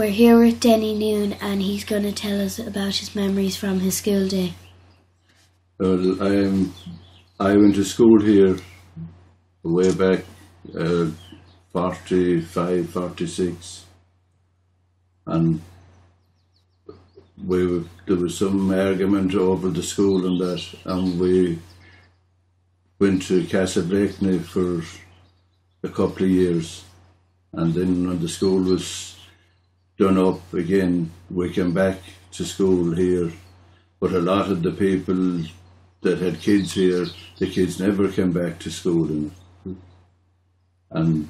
We're here with Dinny Noone and he's going to tell us about his memories from his school day. Well, I went to school here way back 45, 46, and there was some argument over the school and that, and we went to Castleblakeney for a couple of years, and then when the school was done up again, we came back to school here. But a lot of the people that had kids here, the kids never came back to school. And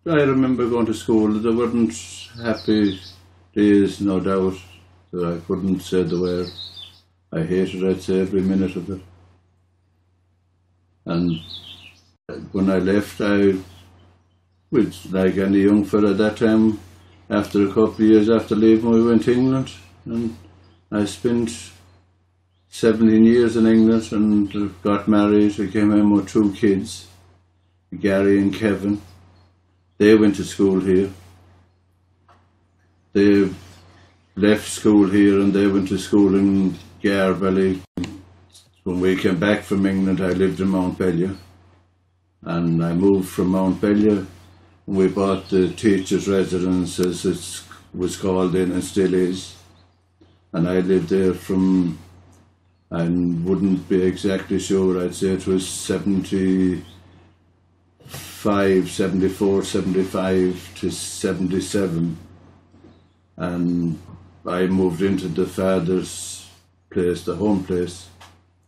I remember going to school. There weren't happy days, no doubt, that I couldn't say the word. I hated, I'd say, every minute of it. And when I left, I was like any young fella at that time. After a couple of years after leaving, we went to England, and I spent 17 years in England and got married. I came home with 2 kids, Gary and Kevin. They went to school here. They left school here and they went to school in Garvalley. When we came back from England, I lived in Montpellier, and I moved from Montpellier. We bought the teacher's residence, as it was called then and still is, and I lived there from, I wouldn't be exactly sure, I'd say it was 74, 75 to 77, and I moved into the father's place, the home place,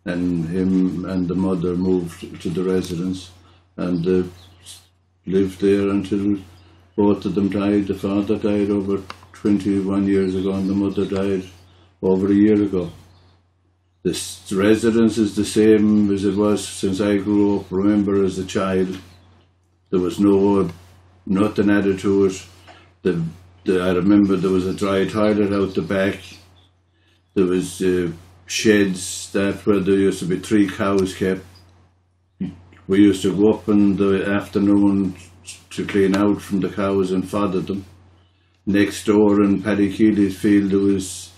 and him and the mother moved to the residence, and lived there until both of them died. The father died over 21 years ago and the mother died over a year ago. This residence is the same as it was since I grew up. Remember, as a child, there was nothing added to it. I remember there was a dry toilet out the back. There was sheds where there used to be 3 cows kept. We used to go up in the afternoon to clean out from the cows and fodder them. Next door in Paddy Keely's field, there was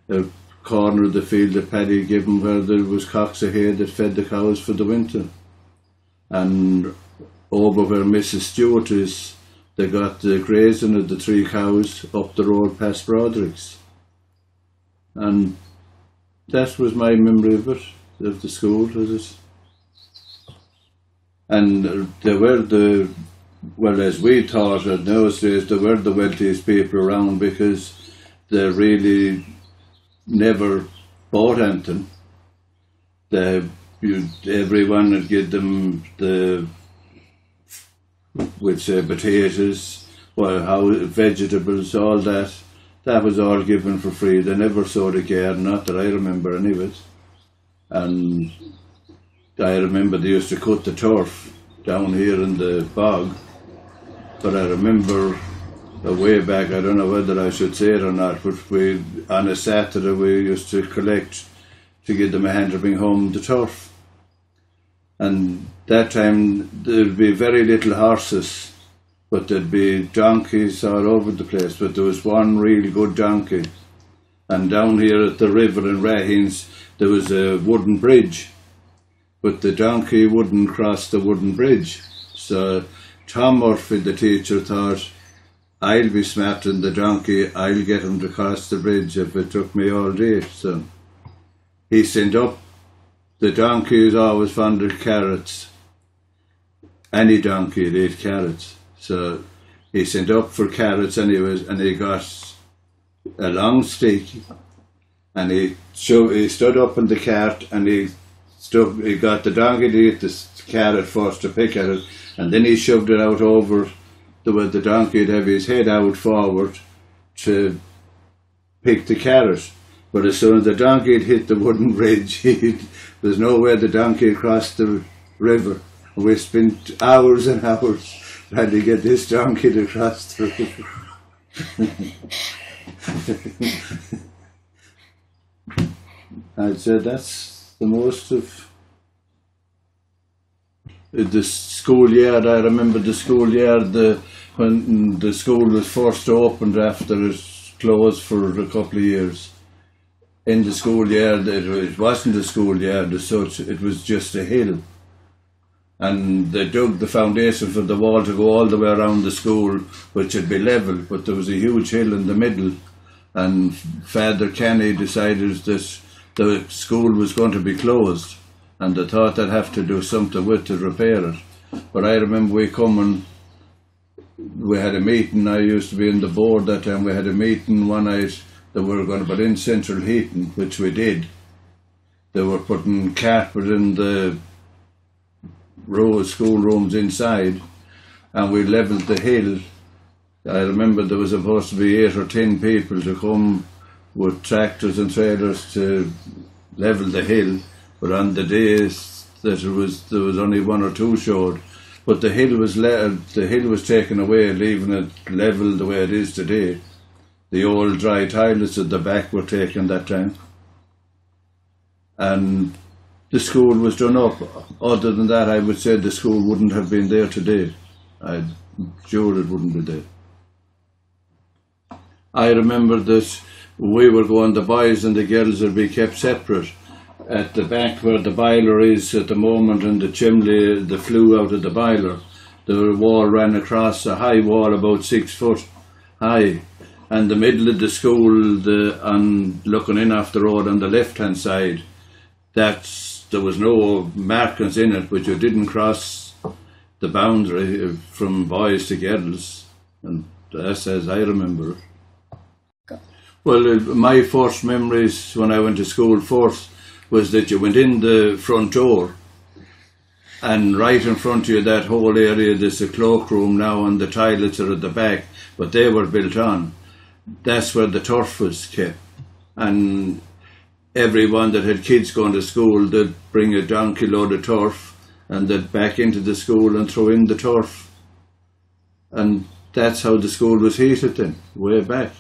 a corner of the field that Paddy gave him where there was cocks of hay that fed the cows for the winter. And over where Mrs. Stewart is, they got the grazing of the 3 cows up the road past Broderick's. And that was my memory of it, of the school. And they were well, as we thought in those days, they were the wealthiest people around because they really never bought anything. Everyone would give them we'd say potatoes, vegetables, all that. That was all given for free. They never sowed a garden, not that I remember any of it. And I remember they used to cut the turf down here in the bog, but I remember way back, I don't know whether I should say it or not, but on a Saturday we used to collect to give them a hand to bring home the turf. And that time there'd be very little horses, but there'd be donkeys all over the place, but there was one really good donkey. And down here at the river in Rahines there was a wooden bridge, but the donkey wouldn't cross the wooden bridge. So Tom Murphy, the teacher, thought, I'll be smart than the donkey, I'll get him to cross the bridge if it took me all day. So he sent up, the donkey is always fond of carrots. Any donkey would eat carrots. So he sent up for carrots anyways, and he got a long stick, and he stood up in the cart, and he got the donkey to eat the carrot first, to pick at it, and then he shoved it out over the donkey would have his head out forward to pick the carrot. But as soon as the donkey had hit the wooden bridge, there's no way the donkey crossed the river. We spent hours and hours trying to get this donkey to cross the river. I'd say that's the most of the schoolyard. I remember the schoolyard, the when the school was first opened after it closed for a couple of years, in the schoolyard, it wasn't a schoolyard as such, it was just a hill. And they dug the foundation for the wall to go all the way around the school, which would be level, but there was a huge hill in the middle. And Father Kenny decided that the school was going to be closed, and they thought they'd have to do something with to repair it. But I remember we had a meeting. I used to be in the board that time. We had a meeting one night that we were going to put in central heating, which we did. They were putting carpet in the school rooms inside, and we levelled the hill. I remember there was supposed to be 8 or 10 people to come with tractors and trailers to level the hill, but on the days that there was only 1 or 2 showed. But the hill was taken away, leaving it level the way it is today. The old dry toilets at the back were taken that time, and the school was done up. Other than that, I would say the school wouldn't have been there today. I'm sure it wouldn't be there. I remember that we were going, the boys and the girls would be kept separate. At the back where the boiler is at the moment, and the chimney, the flue out of the boiler, the wall ran across, a high wall about 6 foot high. And the middle of the school, looking in off the road on the left-hand side, there was no markings in it, but you didn't cross the boundary from boys to girls, and that's as I remember it. Well, my first memories when I went to school first was that you went in the front door, and right in front of you, that whole area, there's a cloakroom now, and the toilets are at the back, but they were built on. That's where the turf was kept, and everyone that had kids going to school, they'd bring a donkey load of turf and they'd back into the school and throw in the turf. And that's how the school was heated then, way back.